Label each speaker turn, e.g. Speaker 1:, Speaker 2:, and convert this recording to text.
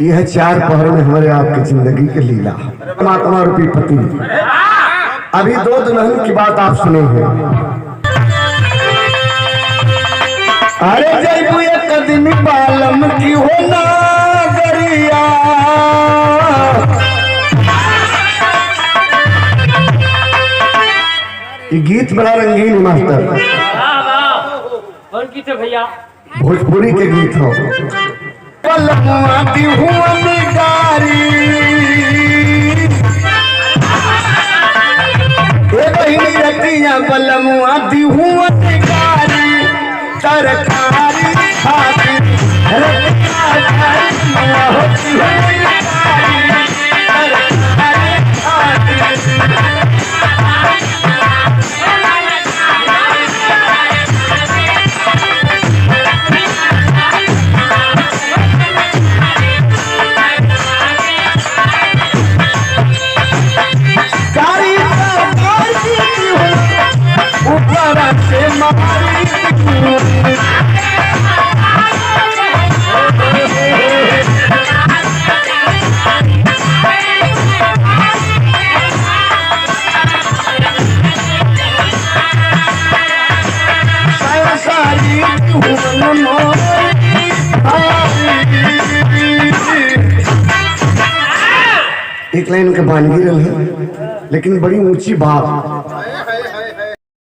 Speaker 1: यह 4 पहर में हमारे आपकी जिंदगी के लीला महात्मा रूपी पति। अभी 2 दुल्हन की बात आप सुने हैं। अरे जयबू एक दिन बालम की हो नागरिया, ये गीत बड़ा रंगीन मास्टर।
Speaker 2: कौन गीत है भैया?
Speaker 1: भोजपुरी के गीत हो। पलमुआती हुआ निगारी, ए बहिनी रतिया पलमुआती हुआ निगारी, तरकारी खाती एक लाइन के बानगी रहे, लेकिन बड़ी ऊंची बात।